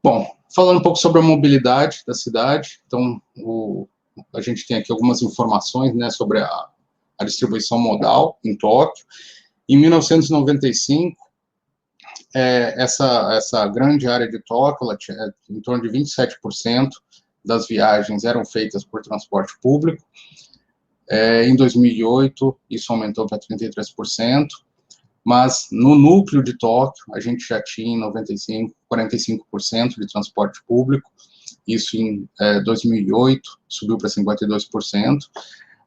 Bom, falando um pouco sobre a mobilidade da cidade, então, a gente tem aqui algumas informações, né, sobre a distribuição modal em Tóquio. Em 1995, essa grande área de Tóquio, ela tinha em torno de 27% das viagens eram feitas por transporte público. Em 2008, isso aumentou para 33%, mas no núcleo de Tóquio, a gente já tinha em 95, 45% de transporte público, isso em 2008 subiu para 52%.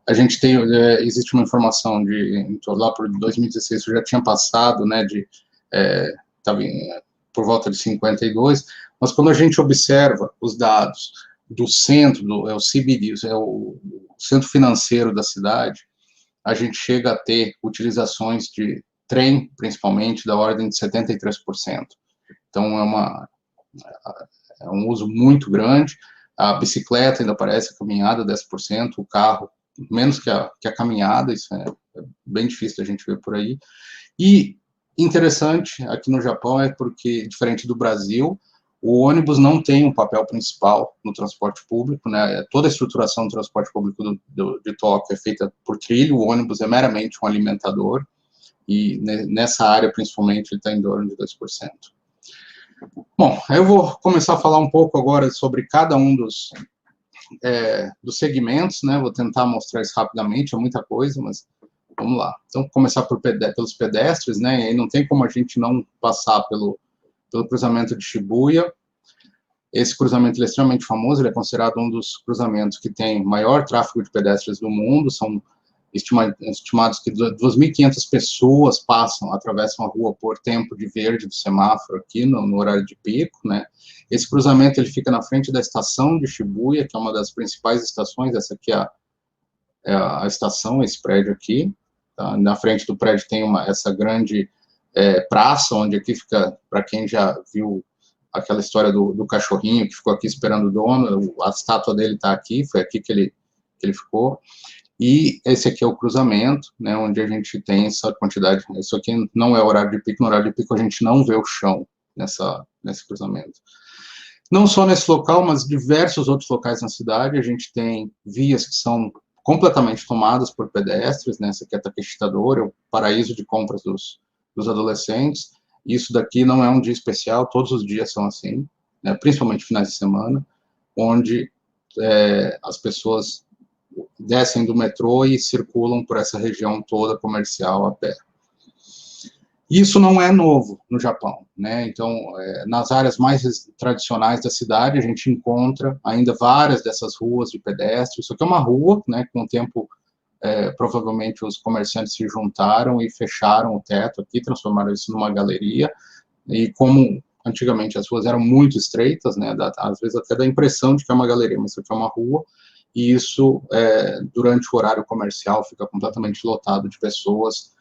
A gente tem, existe uma informação de, lá por 2016, eu já tinha passado, né, estava por volta de 52%, mas quando a gente observa os dados do centro, o CBD, o centro financeiro da cidade, a gente chega a ter utilizações de trem, principalmente, da ordem de 73%. Então, é um uso muito grande. A bicicleta ainda aparece, a caminhada 10%, o carro menos que a caminhada, isso é bem difícil da gente ver por aí. E interessante aqui no Japão é porque, diferente do Brasil, o ônibus não tem um papel principal no transporte público, né? Toda a estruturação do transporte público de Tóquio é feita por trilho, o ônibus é meramente um alimentador, e nessa área, principalmente, ele está em torno de 2%. Bom, eu vou começar a falar um pouco agora sobre cada um dos segmentos, né? Vou tentar mostrar isso rapidamente, é muita coisa, mas vamos lá. Então, começar pelos pedestres, né? E aí não tem como a gente não passar pelo cruzamento de Shibuya. Esse cruzamento é extremamente famoso, ele é considerado um dos cruzamentos que tem maior tráfego de pedestres do mundo, são estimados que 2.500 pessoas atravessam a rua por tempo de verde do semáforo aqui no horário de pico, né? Esse cruzamento ele fica na frente da estação de Shibuya, que é uma das principais estações. Essa aqui é a estação, esse prédio aqui. Tá? Na frente do prédio tem essa grande praça, onde aqui fica, para quem já viu aquela história do cachorrinho que ficou aqui esperando o dono, a estátua dele está aqui, foi aqui que ele ficou. E esse aqui é o cruzamento, né, onde a gente tem essa quantidade. Isso aqui não é horário de pico, no horário de pico a gente não vê o chão nesse cruzamento. Não só nesse local, mas diversos outros locais na cidade, a gente tem vias que são completamente tomadas por pedestres, né, essa aqui é a Takeshita-dori, o paraíso de compras dos adolescentes. Isso daqui não é um dia especial, todos os dias são assim, né, principalmente finais de semana, onde as pessoas descem do metrô e circulam por essa região toda comercial a pé. Isso não é novo no Japão, né? Então, nas áreas mais tradicionais da cidade, a gente encontra ainda várias dessas ruas de pedestres. Isso aqui é uma rua, né? Com o tempo, provavelmente os comerciantes se juntaram e fecharam o teto aqui, transformaram isso numa galeria. E como antigamente as ruas eram muito estreitas, né? Às vezes até dá a impressão de que é uma galeria, mas isso aqui é uma rua. E isso, durante o horário comercial, fica completamente lotado de pessoas.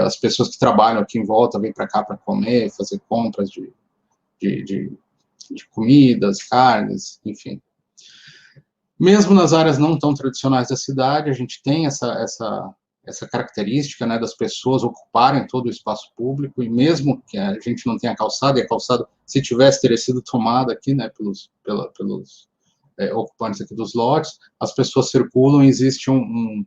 As pessoas que trabalham aqui em volta vêm para cá para comer, fazer compras de comidas, carnes, enfim. Mesmo nas áreas não tão tradicionais da cidade, a gente tem essa característica, né, das pessoas ocuparem todo o espaço público, e mesmo que a gente não tenha calçada, e a calçada, se tivesse, teria sido tomada aqui, né, pelos ocupantes aqui dos lotes, as pessoas circulam e existe um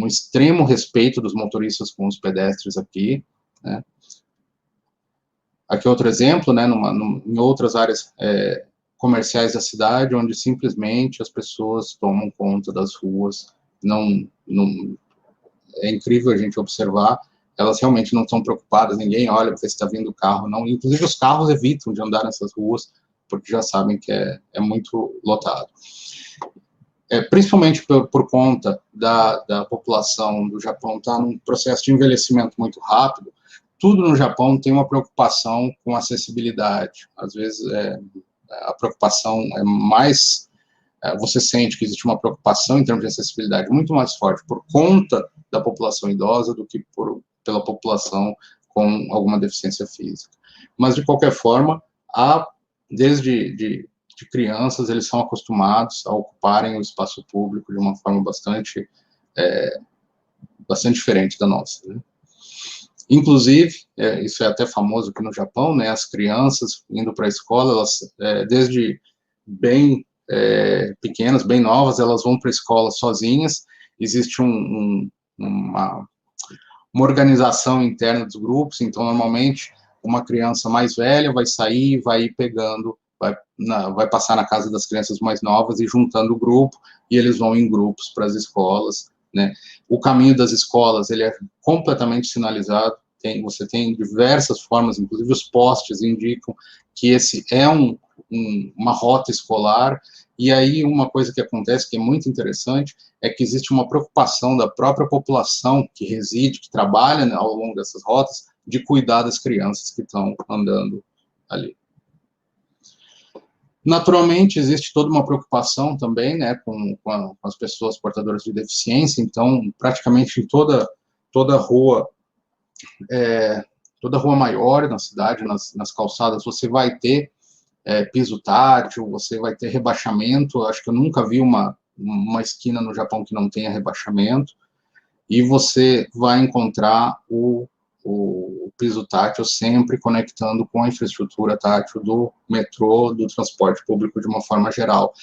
extremo respeito dos motoristas com os pedestres aqui, né. Aqui outro exemplo, né, em outras áreas comerciais da cidade, onde simplesmente as pessoas tomam conta das ruas, é incrível a gente observar, elas realmente não estão preocupadas, ninguém olha para ver se está vindo o carro, não, inclusive os carros evitam de andar nessas ruas, porque já sabem que é muito lotado. Principalmente por conta da população do Japão estar num processo de envelhecimento muito rápido, tudo no Japão tem uma preocupação com acessibilidade. Às vezes, a preocupação é mais... você sente que existe uma preocupação em termos de acessibilidade muito mais forte por conta da população idosa do que pela população com alguma deficiência física. Mas, de qualquer forma, desde de crianças, eles são acostumados a ocuparem o espaço público de uma forma bastante diferente da nossa, né? Inclusive, isso é até famoso aqui no Japão, né, as crianças indo para a escola, elas, desde bem pequenas, bem novas, elas vão para a escola sozinhas, existe uma organização interna dos grupos, então, normalmente, uma criança mais velha vai sair, vai ir pegando, vai passar na casa das crianças mais novas e juntando o grupo, e eles vão em grupos para as escolas, né. O caminho das escolas, ele é completamente sinalizado, você tem diversas formas, inclusive os postes indicam que esse é uma rota escolar, e aí uma coisa que acontece, que é muito interessante, é que existe uma preocupação da própria população que reside, que trabalha, né, ao longo dessas rotas, de cuidar das crianças que estão andando ali. Naturalmente, existe toda uma preocupação também, né, com as pessoas portadoras de deficiência, então, praticamente em toda rua, toda rua maior na cidade, nas calçadas, você vai ter piso tátil, você vai ter rebaixamento, acho que eu nunca vi uma esquina no Japão que não tenha rebaixamento, e você vai encontrar o piso tátil sempre conectando com a infraestrutura tátil do metrô, do transporte público de uma forma geral.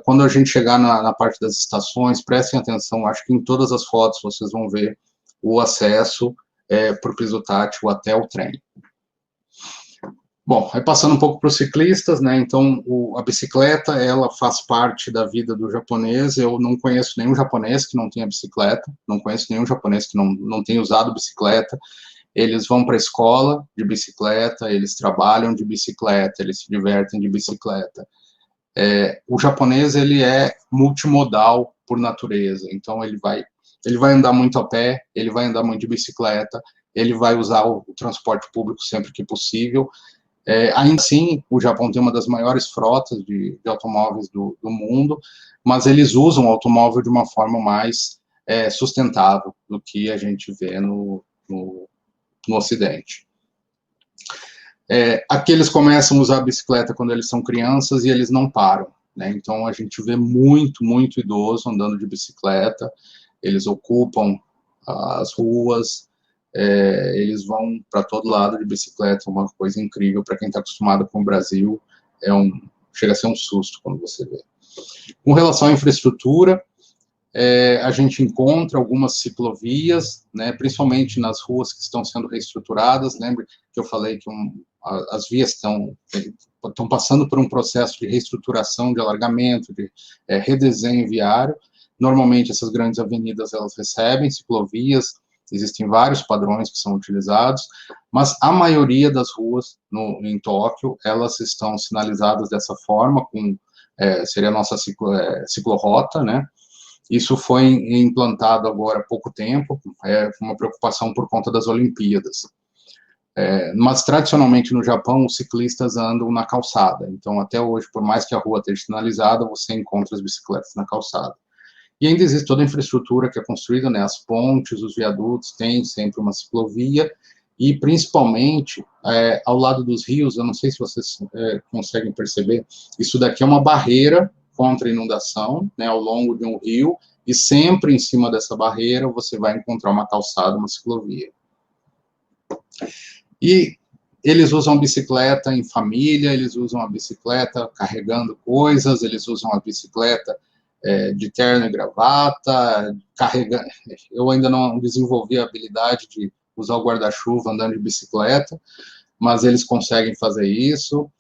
Quando a gente chegar na parte das estações, prestem atenção, acho que em todas as fotos vocês vão ver o acesso para o piso tátil até o trem. Bom, aí passando um pouco para os ciclistas, né, então a bicicleta, ela faz parte da vida do japonês, eu não conheço nenhum japonês que não tenha bicicleta, não conheço nenhum japonês que não tenha usado bicicleta, eles vão para a escola de bicicleta, eles trabalham de bicicleta, eles se divertem de bicicleta. O japonês, ele é multimodal por natureza, então ele vai andar muito a pé, ele vai andar muito de bicicleta, ele vai usar o transporte público sempre que possível. Ainda assim, o Japão tem uma das maiores frotas de automóveis do mundo, mas eles usam o automóvel de uma forma mais sustentável do que a gente vê no Ocidente. Aqui eles começam a usar a bicicleta quando eles são crianças e eles não param, né? Então a gente vê muito idoso andando de bicicleta, eles ocupam as ruas, eles vão para todo lado de bicicleta, uma coisa incrível para quem está acostumado com o Brasil, chega a ser um susto quando você vê. Com relação à infraestrutura, a gente encontra algumas ciclovias, né, principalmente nas ruas que estão sendo reestruturadas. Lembre que eu falei que as vias estão passando por um processo de reestruturação, de alargamento, de redesenho viário. Normalmente, essas grandes avenidas, elas recebem ciclovias, existem vários padrões que são utilizados, mas a maioria das ruas em Tóquio, elas estão sinalizadas dessa forma, seria a nossa ciclorrota, né? Isso foi implantado agora há pouco tempo, uma preocupação por conta das Olimpíadas. Mas, tradicionalmente, no Japão, os ciclistas andam na calçada. Então, até hoje, por mais que a rua esteja sinalizada, você encontra as bicicletas na calçada. E ainda existe toda a infraestrutura que é construída, né, as pontes, os viadutos, tem sempre uma ciclovia, e principalmente ao lado dos rios, eu não sei se vocês conseguem perceber, isso daqui é uma barreira contra a inundação, né, ao longo de um rio, e sempre em cima dessa barreira você vai encontrar uma calçada, uma ciclovia. E eles usam bicicleta em família, eles usam a bicicleta carregando coisas, eles usam a bicicleta de terno e gravata, eu ainda não desenvolvi a habilidade de usar o guarda-chuva andando de bicicleta, mas eles conseguem fazer isso.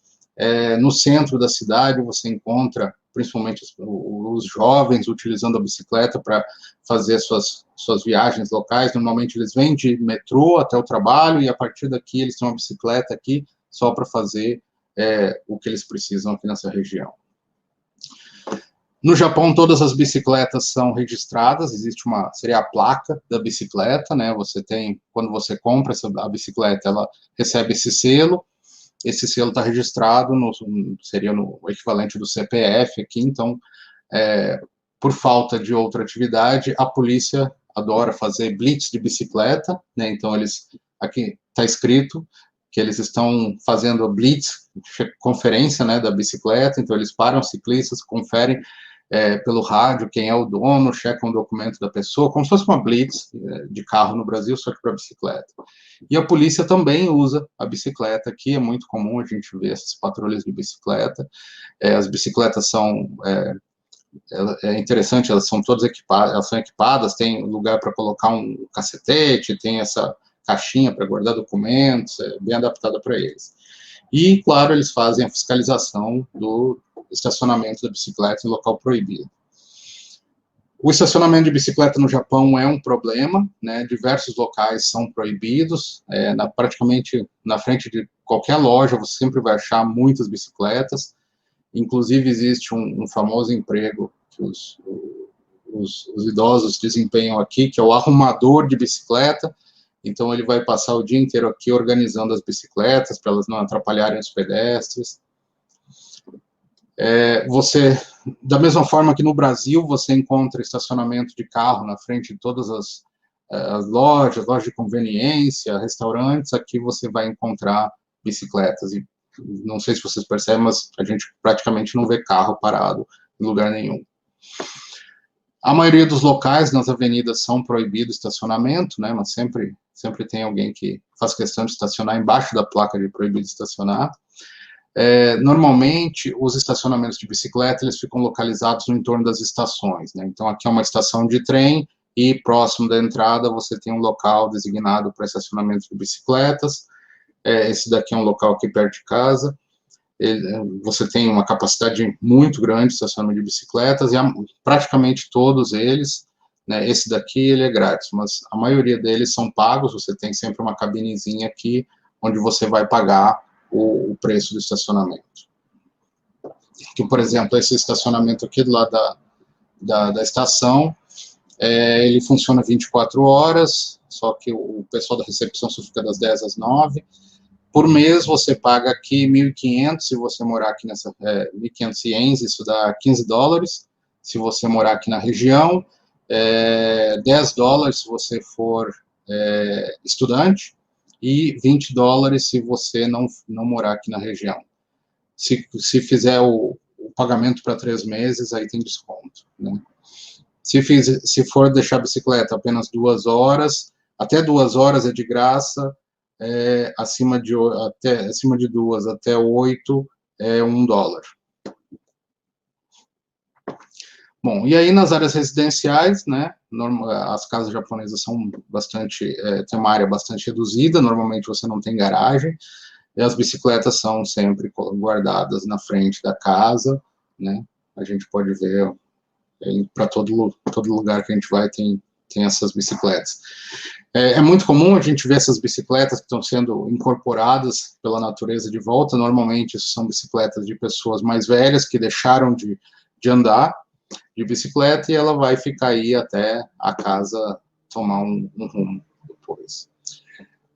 No centro da cidade você encontra, principalmente os jovens, utilizando a bicicleta para fazer suas viagens locais. Normalmente eles vêm de metrô até o trabalho, e a partir daqui eles têm uma bicicleta aqui só para fazer o que eles precisam aqui nessa região. No Japão, todas as bicicletas são registradas, seria a placa da bicicleta, né? Quando você compra a bicicleta, ela recebe esse selo está registrado, seria no equivalente do CPF aqui, então, por falta de outra atividade, a polícia adora fazer blitz de bicicleta, né? Então aqui está escrito que eles estão fazendo a blitz, conferência, né, da bicicleta, então eles param os ciclistas, conferem pelo rádio quem é o dono, checam o documento da pessoa, como se fosse uma blitz de carro no Brasil, só que para bicicleta. E a polícia também usa a bicicleta aqui, é muito comum a gente ver essas patrulhas de bicicleta. As bicicletas são, é interessante, elas são todas equipadas, elas são equipadas, tem lugar para colocar um cacetete, tem essa caixinha para guardar documentos, bem adaptada para eles. E, claro, eles fazem a fiscalização do estacionamento da bicicleta em local proibido. O estacionamento de bicicleta no Japão é um problema, né? Diversos locais são proibidos, praticamente na frente de qualquer loja você sempre vai achar muitas bicicletas, inclusive existe um famoso emprego que os idosos desempenham aqui, que é o arrumador de bicicleta. Então, ele vai passar o dia inteiro aqui organizando as bicicletas, para elas não atrapalharem os pedestres. Da mesma forma que no Brasil, você encontra estacionamento de carro na frente de todas as lojas de conveniência, restaurantes, aqui você vai encontrar bicicletas. E não sei se vocês percebem, mas a gente praticamente não vê carro parado em lugar nenhum. A maioria dos locais nas avenidas são proibidos estacionamento, né, mas sempre tem alguém que faz questão de estacionar embaixo da placa de proibido estacionar. Normalmente, os estacionamentos de bicicleta, eles ficam localizados no entorno das estações, né, então aqui é uma estação de trem e próximo da entrada você tem um local designado para estacionamento de bicicletas. Esse daqui é um local aqui perto de casa. Você tem uma capacidade muito grande de estacionamento de bicicletas, e praticamente todos eles, né, esse daqui ele é grátis, mas a maioria deles são pagos, você tem sempre uma cabinezinha aqui, onde você vai pagar o preço do estacionamento. Aqui, por exemplo, esse estacionamento aqui do lado da estação, ele funciona 24 horas, só que o pessoal da recepção só fica das 10 às 9. Por mês, você paga aqui 1.500, se você morar aqui nessa 1.500 ienes, isso dá $15. Se você morar aqui na região, $10 se você for estudante, e $20 se você não morar aqui na região. Se fizer o pagamento para 3 meses, aí tem desconto, né? Se for deixar a bicicleta apenas 2 horas, até 2 horas é de graça, acima de 2 até 8 é $1. Bom, e aí nas áreas residenciais, né, as casas japonesas são tem uma área bastante reduzida, normalmente você não tem garagem, e as bicicletas são sempre guardadas na frente da casa, né, a gente pode ver para todo lugar que a gente vai tem essas bicicletas. É muito comum a gente ver essas bicicletas que estão sendo incorporadas pela natureza de volta. Normalmente, isso são bicicletas de pessoas mais velhas que deixaram de andar de bicicleta, e ela vai ficar aí até a casa tomar um rumo depois.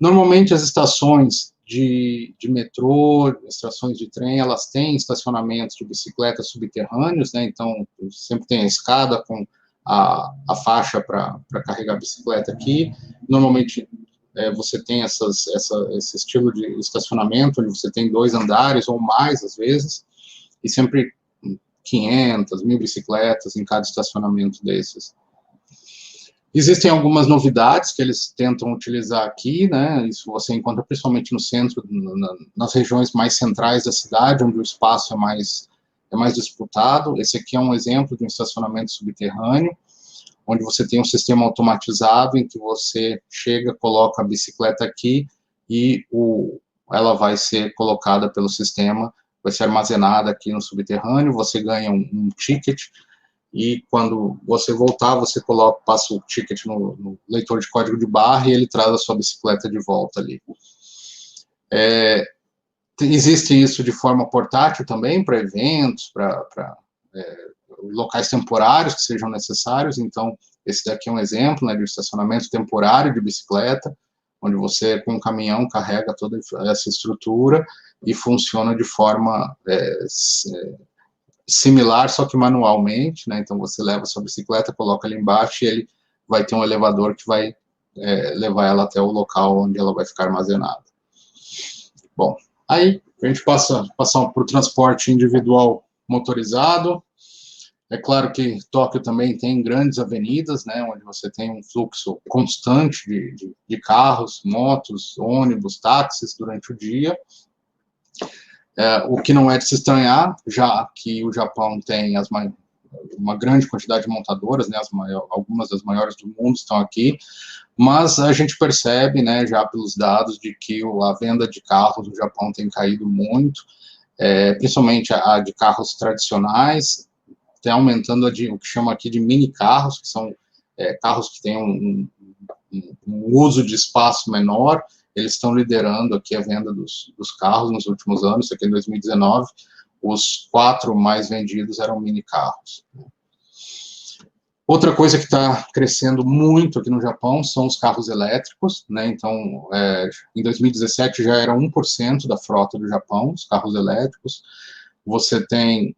Normalmente, as estações de metrô, estações de trem, elas têm estacionamentos de bicicletas subterrâneos, né? Então, sempre tem a escada com a faixa para carregar a bicicleta aqui. Normalmente, você tem esse estilo de estacionamento, onde você tem 2 andares ou mais, às vezes, e sempre 500, 1.000 bicicletas em cada estacionamento desses. Existem algumas novidades que eles tentam utilizar aqui, né? Isso você encontra principalmente no centro, nas regiões mais centrais da cidade, onde o espaço é mais disputado. Esse aqui é um exemplo de um estacionamento subterrâneo, onde você tem um sistema automatizado em que você chega, coloca a bicicleta aqui e ela vai ser colocada pelo sistema, vai ser armazenada aqui no subterrâneo, você ganha um ticket, e quando você voltar, você passa o ticket no leitor de código de barra e ele traz a sua bicicleta de volta ali. Existe isso de forma portátil também, para eventos, para locais temporários que sejam necessários. Então, esse daqui é um exemplo, né, de estacionamento temporário de bicicleta, onde você, com um caminhão, carrega toda essa estrutura e funciona de forma similar, só que manualmente, né? Então, você leva a sua bicicleta, coloca ali embaixo, e ele vai ter um elevador que vai levar ela até o local onde ela vai ficar armazenada. Bom, aí a gente passa para o transporte individual motorizado. É claro que Tóquio também tem grandes avenidas, né, onde você tem um fluxo constante de carros, motos, ônibus, táxis durante o dia. O que não é de se estranhar, já que o Japão tem uma grande quantidade de montadoras, né, algumas das maiores do mundo estão aqui, mas a gente percebe, né, já pelos dados, de que a venda de carros no Japão tem caído muito, principalmente a de carros tradicionais, tem aumentando o que chama aqui de mini carros, que são carros que têm um uso de espaço menor. Eles estão liderando aqui a venda dos carros nos últimos anos. Aqui em 2019, os 4 mais vendidos eram mini carros. Outra coisa que está crescendo muito aqui no Japão são os carros elétricos, né? Então, em 2017 já era 1% da frota do Japão, os carros elétricos. Você tem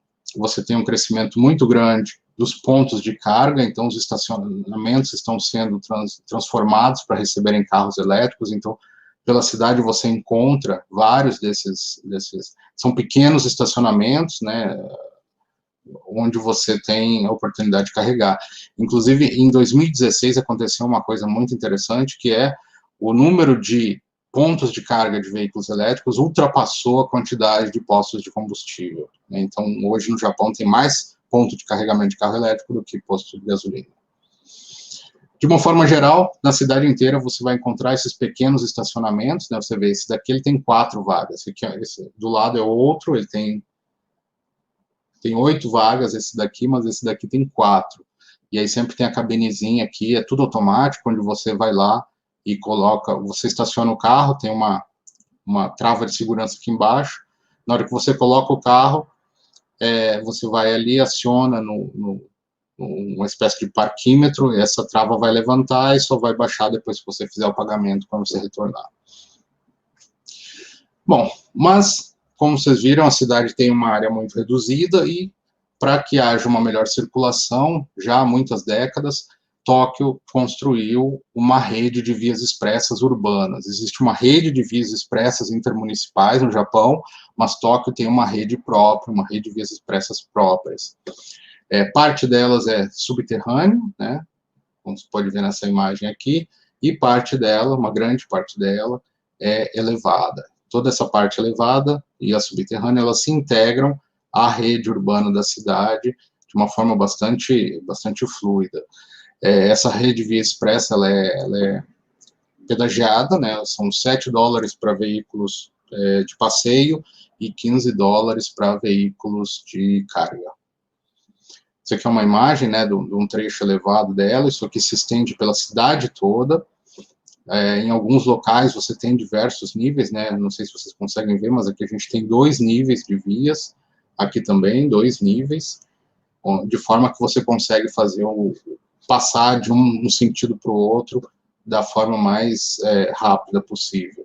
um crescimento muito grande dos pontos de carga, então os estacionamentos estão sendo transformados para receberem carros elétricos. Então, pela cidade você encontra vários desses são pequenos estacionamentos, né, onde você tem a oportunidade de carregar. Inclusive, em 2016 aconteceu uma coisa muito interessante, que é o número de pontos de carga de veículos elétricos ultrapassou a quantidade de postos de combustível. Então, hoje no Japão tem mais ponto de carregamento de carro elétrico do que posto de gasolina. De uma forma geral, na cidade inteira você vai encontrar esses pequenos estacionamentos, né? Você vê, esse daqui ele tem 4 vagas, esse do lado é outro, ele tem 8 vagas, esse daqui, mas esse daqui tem 4. E aí sempre tem a cabinezinha aqui, é tudo automático, onde você vai lá e coloca, você estaciona o carro, tem uma trava de segurança aqui embaixo. Na hora que você coloca o carro, você vai ali, aciona uma espécie de parquímetro, e essa trava vai levantar e só vai baixar depois que você fizer o pagamento quando você retornar. Bom, mas, como vocês viram, a cidade tem uma área muito reduzida e, para que haja uma melhor circulação, já há muitas décadas, Tóquio construiu uma rede de vias expressas urbanas. Existe uma rede de vias expressas intermunicipais no Japão, mas Tóquio tem uma rede própria, uma rede de vias expressas próprias. Parte delas é subterrâneo, né, como você pode ver nessa imagem aqui, e parte dela, uma grande parte dela, é elevada. Toda essa parte elevada e a subterrânea, elas se integram à rede urbana da cidade de uma forma bastante fluida. Essa rede via expressa, ela é pedagiada, né, são $7 para veículos de passeio e $15 para veículos de carga. Isso aqui é uma imagem, né, de um trecho elevado dela. Isso aqui se estende pela cidade toda. Em alguns locais você tem diversos níveis, né, não sei se vocês conseguem ver, mas aqui a gente tem 2 níveis de vias, aqui também 2 níveis, de forma que você consegue fazer passar de um sentido para o outro da forma mais rápida possível.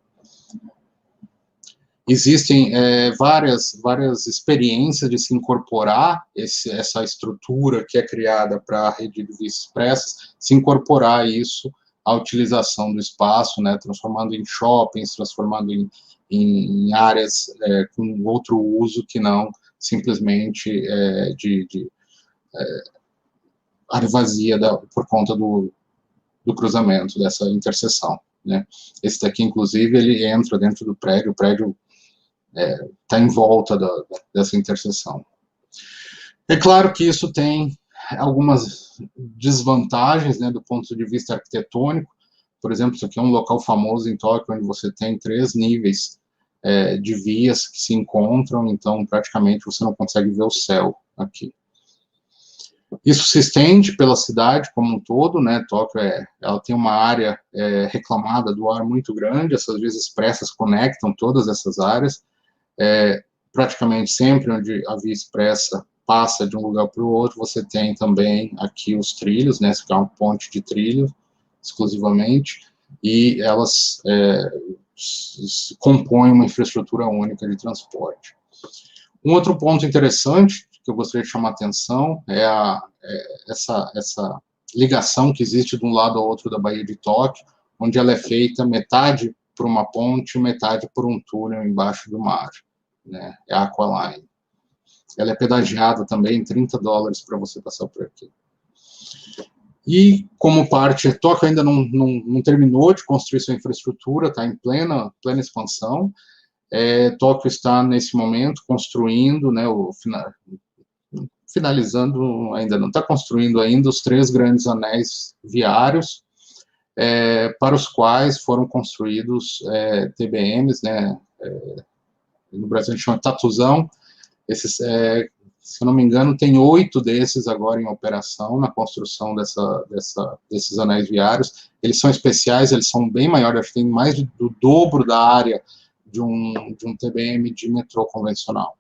Existem várias experiências de se incorporar essa estrutura que é criada para a rede de vias expressas, se incorporar isso à utilização do espaço, né, transformando em shoppings, transformando em áreas com outro uso que não simplesmente de área vazia por conta do cruzamento, dessa interseção, né. Esse daqui, inclusive, ele entra dentro do prédio, o prédio está em volta dessa interseção. É claro que isso tem algumas desvantagens, né, do ponto de vista arquitetônico. Por exemplo, isso aqui é um local famoso em Tóquio, onde você tem 3 níveis de vias que se encontram, então praticamente você não consegue ver o céu aqui. Isso se estende pela cidade como um todo, né? Tóquio ela tem uma área reclamada do ar muito grande, essas vias expressas conectam todas essas áreas. Praticamente sempre onde a via expressa passa de um lugar para o outro, você tem também aqui os trilhos, né, que é uma ponte de trilho, exclusivamente, e elas compõem uma infraestrutura única de transporte. Um outro ponto interessante que eu gostaria de chamar a atenção é essa ligação que existe de um lado ao outro da Baía de Tóquio, onde ela é feita metade por uma ponte, metade por um túnel embaixo do mar, né, é a Aqualine. ela é pedagiada também, $30 para você passar por aqui. E, como parte, Tóquio ainda não terminou de construir sua infraestrutura, está em plena expansão. Tóquio está, nesse momento, construindo, né, finalizando, ainda não está construindo ainda, os 3 grandes anéis viários, para os quais foram construídos TBMs, né, no Brasil a gente chama Tatuzão. Esses, se eu não me engano, tem 8 desses agora em operação, na construção desses anéis viários. Eles são especiais, eles são bem maiores, acho que tem mais do dobro da área de um TBM de metrô convencional.